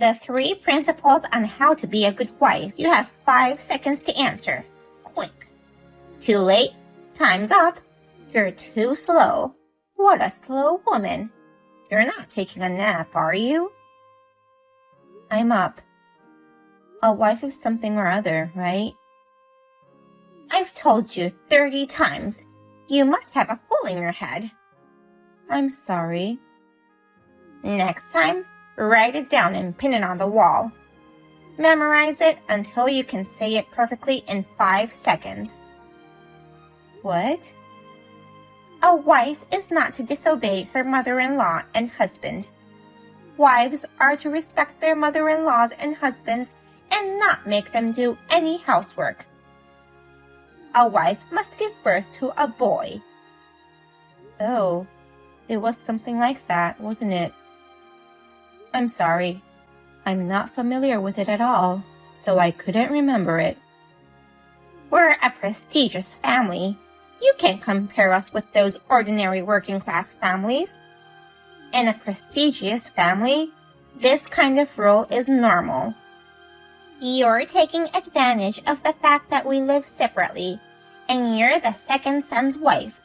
The 3 principles on how to be a good wife. You have 5 seconds to answer. Quick. Too late. Time's up. You're too slow. What a slow woman. You're not taking a nap, are you? I'm up. A wife of something or other, right? I've told you 30 times. You must have a hole in your head. I'm sorry. Next time, write it down and pin it on the wall. Memorize it until you can say it perfectly in 5 seconds. What? A wife is not to disobey her mother-in-law and husband. Wives are to respect their mother-in-laws and husbands and not make them do any housework. A wife must give birth to a boy. Oh, it was something like that, wasn't it? I'm sorry. I'm not familiar with it at all, so I couldn't remember it. We're a prestigious family. You can't compare us with those ordinary working-class families. In a prestigious family, this kind of rule is normal. You're taking advantage of the fact that we live separately, and you're the second son's wife.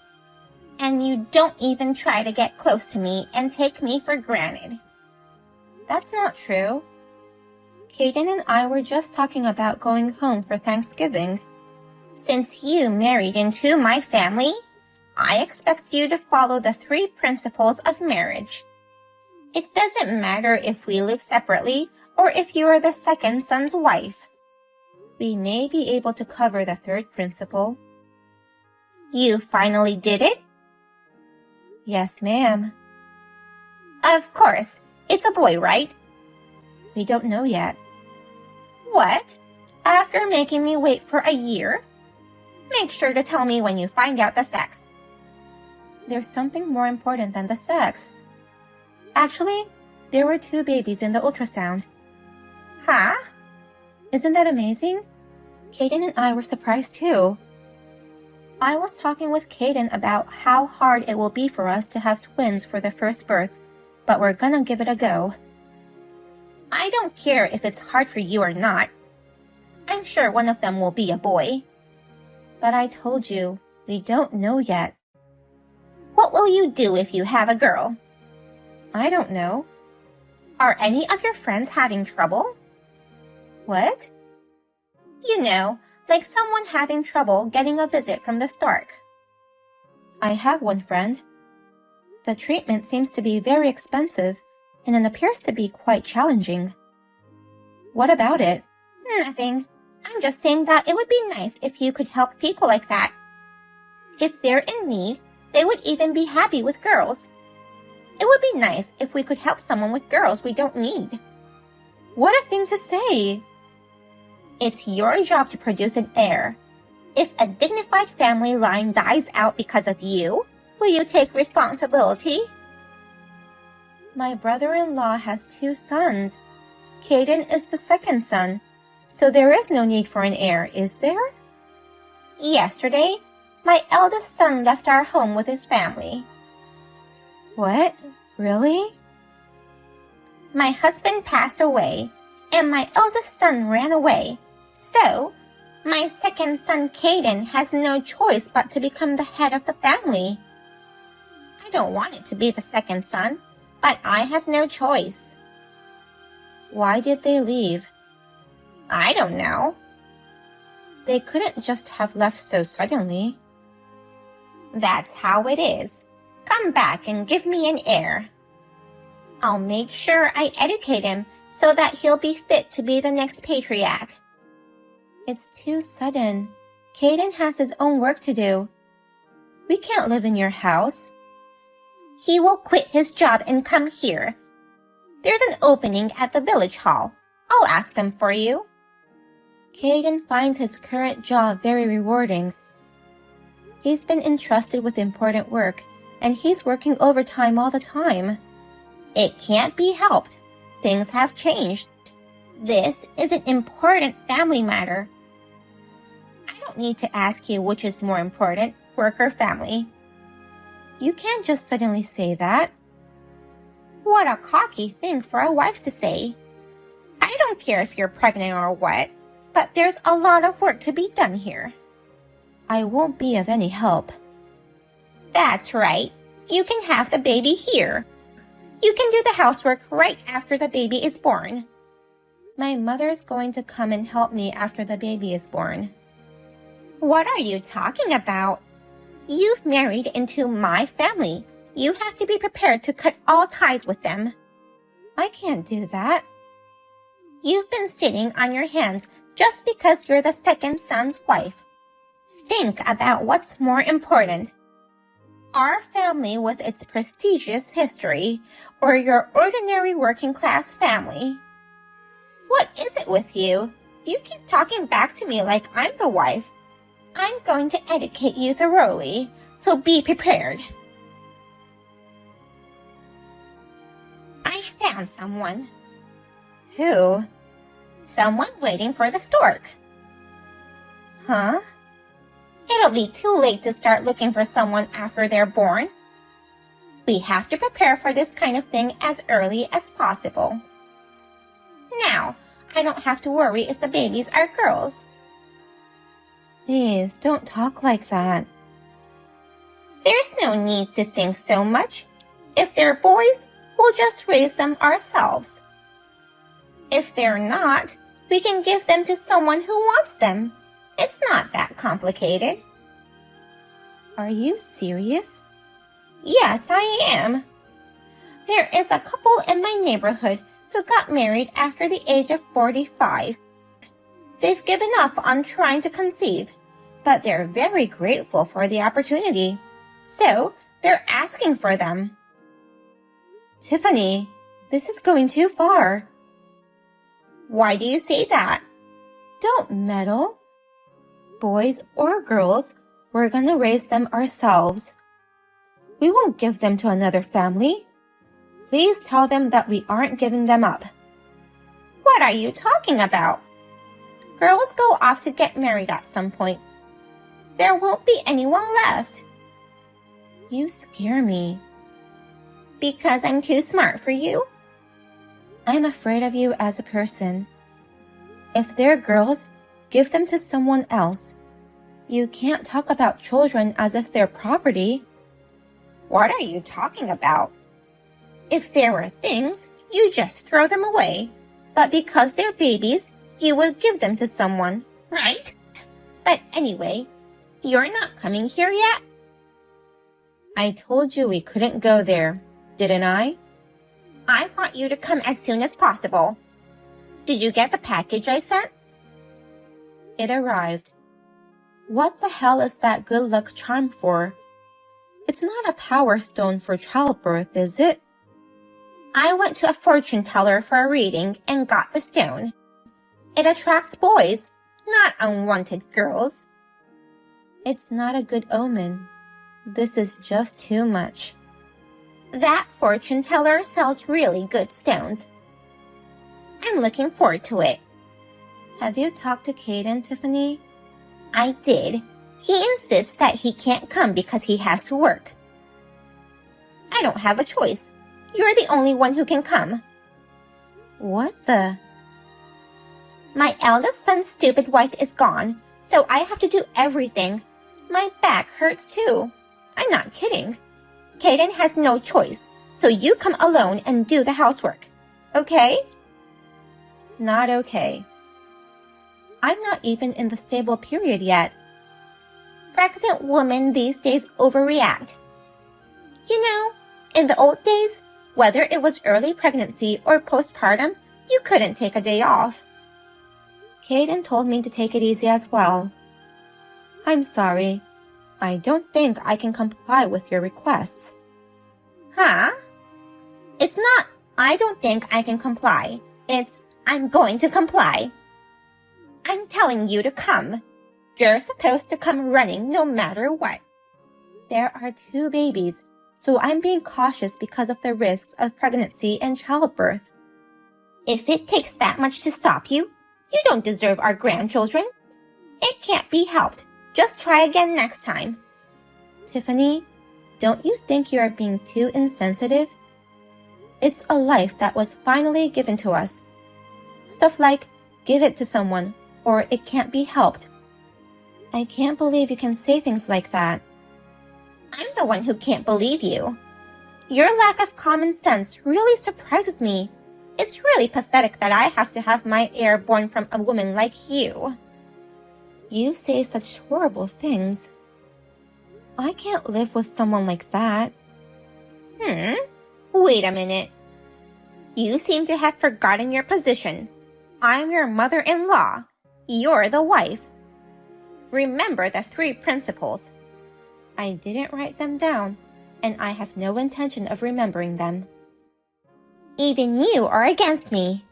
And you don't even try to get close to me and take me for granted. That's not true. Caden and I were just talking about going home for Thanksgiving. Since you married into my family, I expect you to follow the 3 principles of marriage. It doesn't matter if we live separately or if you are the second son's wife. We may be able to cover the 3rd principle. You finally did it? Yes, ma'am. Of course. It's a boy, right? We don't know yet. What? After making me wait for a year? Make sure to tell me when you find out the sex. There's something more important than the sex. Actually, there were 2 babies in the ultrasound. Huh? Isn't that amazing? Caden and I were surprised too. I was talking with Caden about how hard it will be for us to have twins for the first birth, but we're gonna give it a go. I don't care if it's hard for you or not. I'm sure one of them will be a boy. But I told you, we don't know yet. What will you do if you have a girl? I don't know. Are any of your friends having trouble? What? You know, like someone having trouble getting a visit from the Stark. I have one friend. The treatment seems to be very expensive, and it appears to be quite challenging. What about it? Nothing. I'm just saying that it would be nice if you could help people like that. If they're in need, they would even be happy with girls. It would be nice if we could help someone with girls we don't need. What a thing to say! It's your job to produce an heir. If a dignified family line dies out because of you, will you take responsibility? My brother-in-law has 2 sons. Caden is the second son, so there is no need for an heir, is there? Yesterday, my eldest son left our home with his family. What? Really? My husband passed away, and my eldest son ran away. So, my second son Caden has no choice but to become the head of the family. I don't want it to be the second son, but I have no choice. Why did they leave? I don't know. They couldn't just have left so suddenly. That's how it is. Come back and give me an heir. I'll make sure I educate him so that he'll be fit to be the next patriarch. It's too sudden. Caden has his own work to do. We can't live in your house. He will quit his job and come here. There's an opening at the village hall. I'll ask them for you. Caden finds his current job very rewarding. He's been entrusted with important work, and he's working overtime all the time. It can't be helped. Things have changed. This is an important family matter. I don't need to ask you which is more important, work or family. You can't just suddenly say that. What a cocky thing for a wife to say. don't care if you're pregnant or what, but there's a lot of work to be done here. I won't be of any help. That's right. You can have the baby here. You can do the housework right after the baby is born. My mother's going to come and help me after the baby is born. What are you talking about? You've married into my family. You have to be prepared to cut all ties with them. I can't do that. You've been sitting on your hands just because you're the second son's wife. Think about what's more important. Our family with its prestigious history, or your ordinary working-class family. What is it with you? You keep talking back to me like I'm the wife. I'm going to educate you thoroughly, so be prepared. I found someone. Who? Someone waiting for the stork. Huh? It'll be too late to start looking for someone after they're born. We have to prepare for this kind of thing as early as possible. Now, I don't have to worry if the babies are girls. Please, don't talk like that. There's no need to think so much. If they're boys, we'll just raise them ourselves. If they're not, we can give them to someone who wants them. It's not that complicated. Are you serious? Yes, I am. There is a couple in my neighborhood who got married after the age of 45. They've given up on trying to conceive, but they're very grateful for the opportunity. So, they're asking for them. Tiffany, this is going too far. Why do you say that? Don't meddle. Boys or girls, we're gonna raise them ourselves. We won't give them to another family. Please tell them that we aren't giving them up. What are you talking about? Girls go off to get married at some point. There won't be anyone left. You scare me. Because I'm too smart for you? I'm afraid of you as a person. If they're girls, give them to someone else. You can't talk about children as if they're property. What are you talking about? If there were things, you just throw them away. But because they're babies, you will give them to someone, right? But anyway, you're not coming here yet? I told you we couldn't go there, didn't I? I want you to come as soon as possible. Did you get the package I sent? It arrived. What the hell is that good luck charm for? It's not a power stone for childbirth, is it? I went to a fortune teller for a reading and got the stone. It attracts boys, not unwanted girls. It's not a good omen. This is just too much. That fortune teller sells really good stones. I'm looking forward to it. Have you talked to Caden, Tiffany? I did. He insists that he can't come because he has to work. I don't have a choice. You're the only one who can come. What the? My eldest son's stupid wife is gone, so I have to do everything. My back hurts too. I'm not kidding. Caden has no choice, so you come alone and do the housework. Okay? Not okay. I'm not even in the stable period yet. Pregnant women these days overreact. You know, in the old days, whether it was early pregnancy or postpartum, you couldn't take a day off. Caden told me to take it easy as well. I'm sorry. I don't think I can comply with your requests. Huh? It's not, I don't think I can comply. It's, I'm going to comply. I'm telling you to come. You're supposed to come running no matter what. There are 2 babies, so I'm being cautious because of the risks of pregnancy and childbirth. If it takes that much to stop you, you don't deserve our grandchildren. It can't be helped. Just try again next time. Tiffany, don't you think you are being too insensitive? It's a life that was finally given to us. Stuff like, give it to someone, or it can't be helped. I can't believe you can say things like that. I'm the one who can't believe you. Your lack of common sense really surprises me. It's really pathetic that I have to have my heir born from a woman like you. You say such horrible things. I can't live with someone like that. Wait a minute. You seem to have forgotten your position. I'm your mother-in-law. You're the wife. Remember the 3 principles. I didn't write them down, and I have no intention of remembering them. Even you are against me.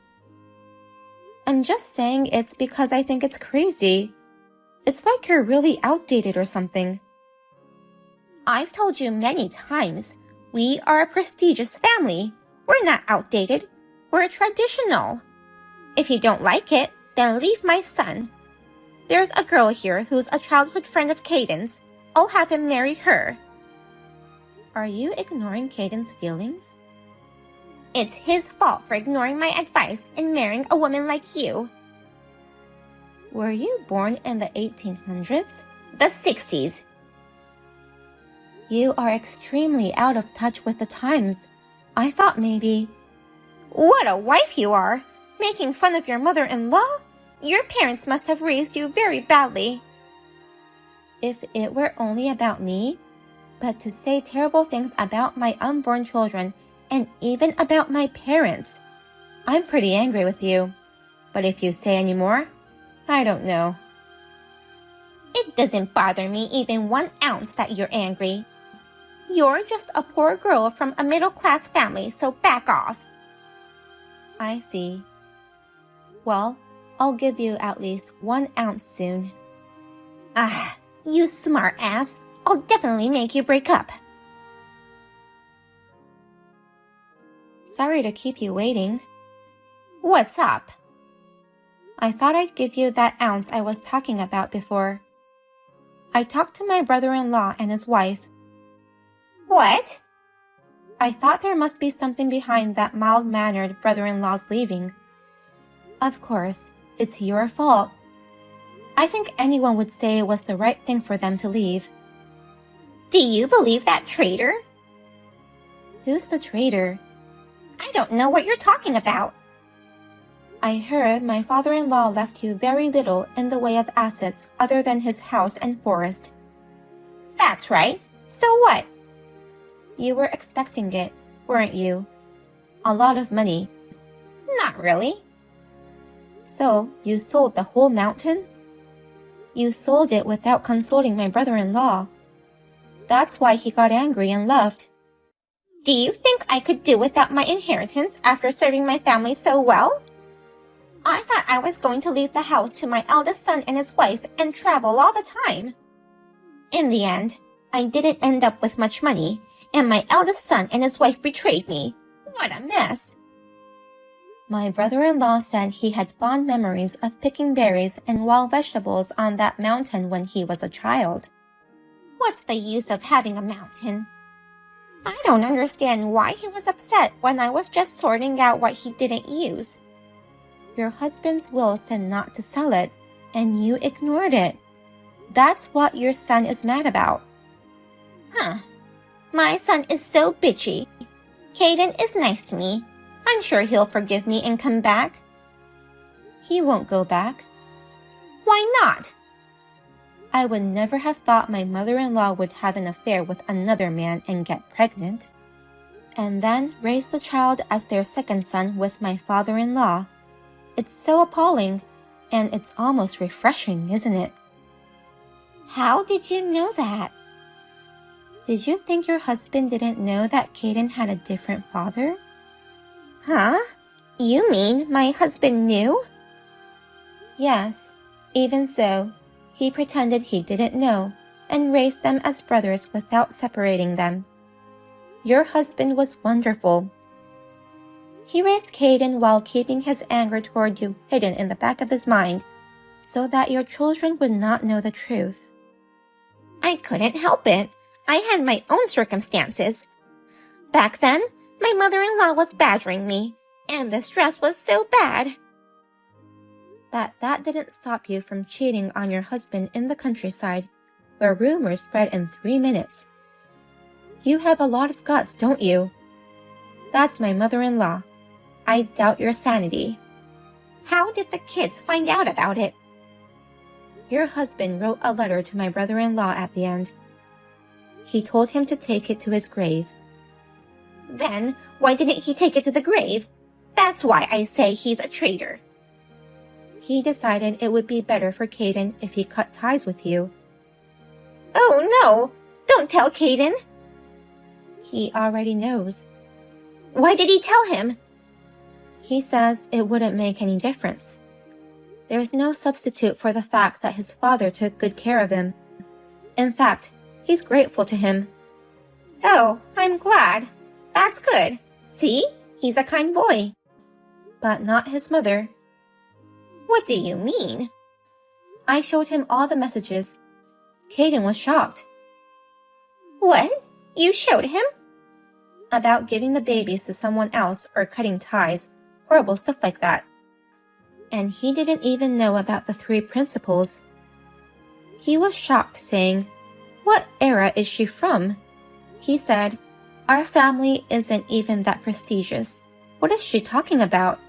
I'm just saying it's because I think it's crazy. It's like you're really outdated or something. I've told you many times, we are a prestigious family. We're not outdated. We're traditional. If you don't like it, then leave my son. There's a girl here who's a childhood friend of Caden's. I'll have him marry her. Are you ignoring Caden's feelings? It's his fault for ignoring my advice and marrying a woman like you. Were you born in the 1800s? The 60s. You are extremely out of touch with the times. I thought maybe... What a wife you are! Making fun of your mother-in-law? Your parents must have raised you very badly. If it were only about me, but to say terrible things about my unborn children and even about my parents, I'm pretty angry with you. But if you say any more, I don't know. It doesn't bother me even 1 ounce that you're angry. You're just a poor girl from a middle-class family, so back off. I see. Well, I'll give you at least 1 ounce soon. You smart ass. I'll definitely make you break up. Sorry to keep you waiting. What's up? I thought I'd give you that ounce I was talking about before. I talked to my brother-in-law and his wife. What? I thought there must be something behind that mild-mannered brother-in-law's leaving. Of course, it's your fault. I think anyone would say it was the right thing for them to leave. Do you believe that traitor? Who's the traitor? I don't know what you're talking about. I heard my father-in-law left you very little in the way of assets other than his house and forest. That's right. So what? You were expecting it, weren't you? A lot of money. Not really. So, you sold the whole mountain? You sold it without consulting my brother-in-law. That's why he got angry and left. Do you think I could do without my inheritance after serving my family so well? I thought I was going to leave the house to my eldest son and his wife and travel all the time. In the end, I didn't end up with much money, and my eldest son and his wife betrayed me. What a mess. My brother-in-law said he had fond memories of picking berries and wild vegetables on that mountain when he was a child. What's the use of having a mountain? I don't understand why he was upset when I was just sorting out what he didn't use. Your husband's will said not to sell it, and you ignored it. That's what your son is mad about. My son is so bitchy. Caden is nice to me. I'm sure he'll forgive me and come back. He won't go back. Why not? I would never have thought my mother-in-law would have an affair with another man and get pregnant, and then raise the child as their second son with my father-in-law. It's so appalling, and it's almost refreshing, isn't it? How did you know that? Did you think your husband didn't know that Caden had a different father? Huh? You mean my husband knew? Yes, even so, he pretended he didn't know and raised them as brothers without separating them. Your husband was wonderful. He raised Caden while keeping his anger toward you hidden in the back of his mind, so that your children would not know the truth. I couldn't help it. I had my own circumstances. Back then, my mother-in-law was badgering me, and the stress was so bad. But that didn't stop you from cheating on your husband in the countryside, where rumors spread in 3 minutes. You have a lot of guts, don't you? That's my mother-in-law. I doubt your sanity. How did the kids find out about it? Your husband wrote a letter to my brother-in-law at the end. He told him to take it to his grave. Then why didn't he take it to the grave? That's why I say he's a traitor. He decided it would be better for Caden if he cut ties with you. Oh no! Don't tell Caden! He already knows. Why did he tell him? He says it wouldn't make any difference. There's no substitute for the fact that his father took good care of him. In fact, he's grateful to him. Oh, I'm glad. That's good. See? He's a kind boy. But not his mother. What do you mean? I showed him all the messages. Caden was shocked. What? You showed him? About giving the babies to someone else or cutting ties, horrible stuff like that. And he didn't even know about the 3 principles. He was shocked, saying, "What era is she from?" He said, "Our family isn't even that prestigious. What is she talking about?"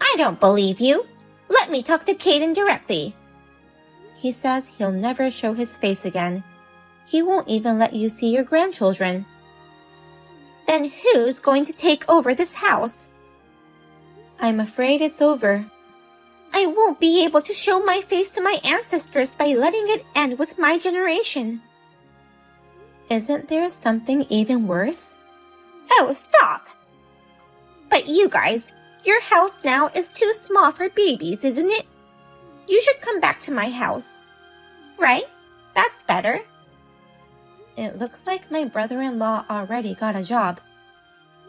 I don't believe you. Let me talk to Caden directly. He says he'll never show his face again. He won't even let you see your grandchildren. Then who's going to take over this house? I'm afraid it's over. I won't be able to show my face to my ancestors by letting it end with my generation. Isn't there something even worse? Oh, stop! But you guys, your house now is too small for babies, isn't it? You should come back to my house. Right? That's better. It looks like my brother-in-law already got a job.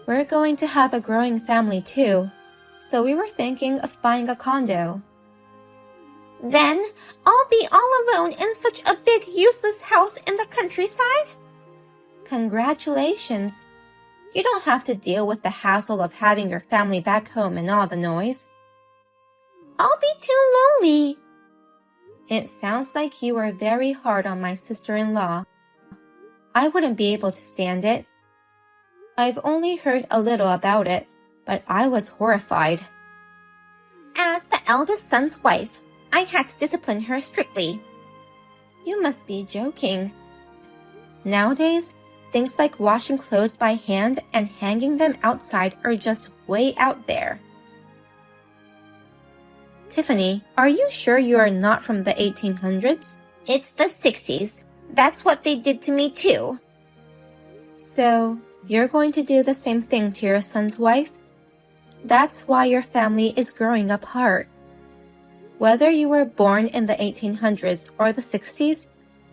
We're going to have a growing family too, so we were thinking of buying a condo. Then I'll be all alone in such a big useless house in the countryside? Congratulations! You don't have to deal with the hassle of having your family back home and all the noise. I'll be too lonely. It sounds like you are very hard on my sister-in-law. I wouldn't be able to stand it. I've only heard a little about it, but I was horrified. As the eldest son's wife, I had to discipline her strictly. You must be joking. Nowadays, things like washing clothes by hand and hanging them outside are just way out there. Tiffany, are you sure you are not from the 1800s? It's the 60s. That's what they did to me too. So, you're going to do the same thing to your son's wife? That's why your family is growing apart. Whether you were born in the 1800s or the 60s,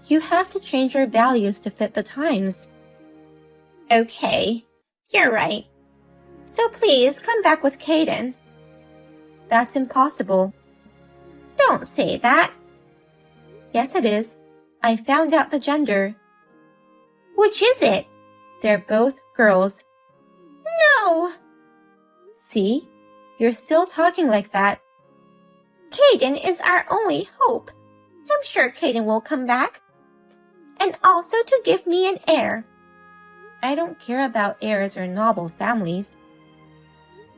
you have to change your values to fit the times. Okay, you're right. So please come back with Caden. That's impossible. Don't say that. Yes, it is. I found out the gender. Which is it? They're both girls. No! See? You're still talking like that. Caden is our only hope. I'm sure Caden will come back. And also to give me an heir. I don't care about heirs or noble families.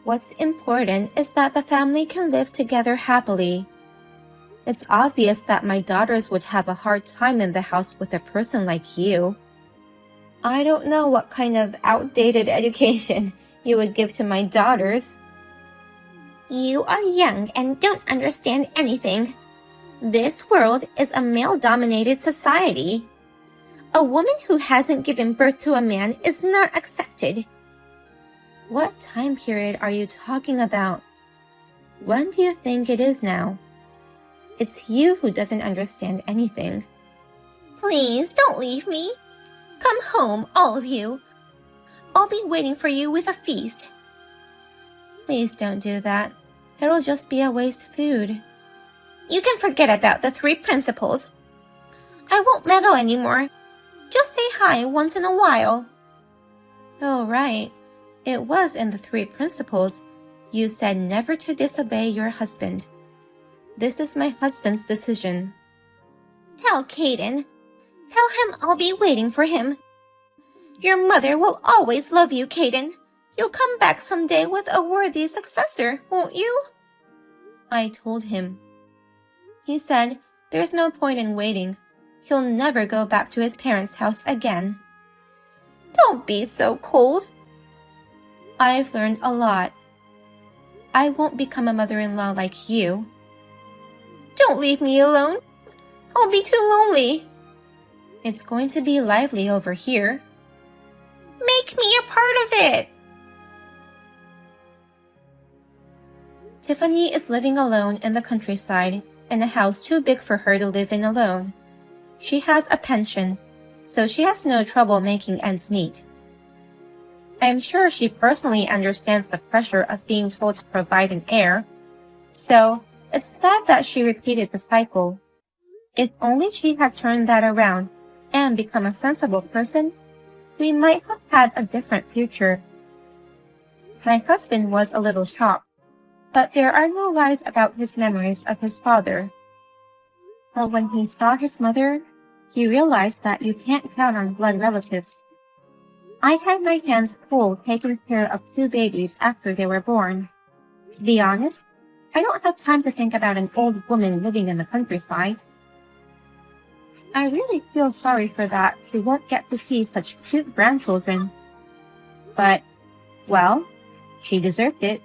What's important is that the family can live together happily. It's obvious that my daughters would have a hard time in the house with a person like you. I don't know what kind of outdated education you would give to my daughters. You are young and don't understand anything. This world is a male-dominated society. A woman who hasn't given birth to a man is not accepted. What time period are you talking about? When do you think it is now? It's you who doesn't understand anything. Please don't leave me. Come home, all of you. I'll be waiting for you with a feast. Please don't do that. It'll just be a waste of food. You can forget about the 3 principles. I won't meddle anymore. Just say hi once in a while. Oh, right. It was in the 3 principles. You said never to disobey your husband. This is my husband's decision. Tell Caden. Tell him I'll be waiting for him. Your mother will always love you, Caden. You'll come back someday with a worthy successor, won't you? I told him. He said there's no point in waiting. He'll never go back to his parents' house again. Don't be so cold. I've learned a lot. I won't become a mother-in-law like you. Don't leave me alone. I'll be too lonely. It's going to be lively over here. Make me a part of it. Tiffany is living alone in the countryside in a house too big for her to live in alone. She has a pension, so she has no trouble making ends meet. I'm sure she personally understands the pressure of being told to provide an heir, so it's sad that she repeated the cycle. If only she had turned that around and become a sensible person, we might have had a different future. My husband was a little shocked, but there are no lies about his memories of his father. But when he saw his mother, he realized that you can't count on blood relatives. I had my hands full taking care of 2 babies after they were born. To be honest, I don't have time to think about an old woman living in the countryside. I really feel sorry for that she won't get to see such cute grandchildren. But, well, she deserved it.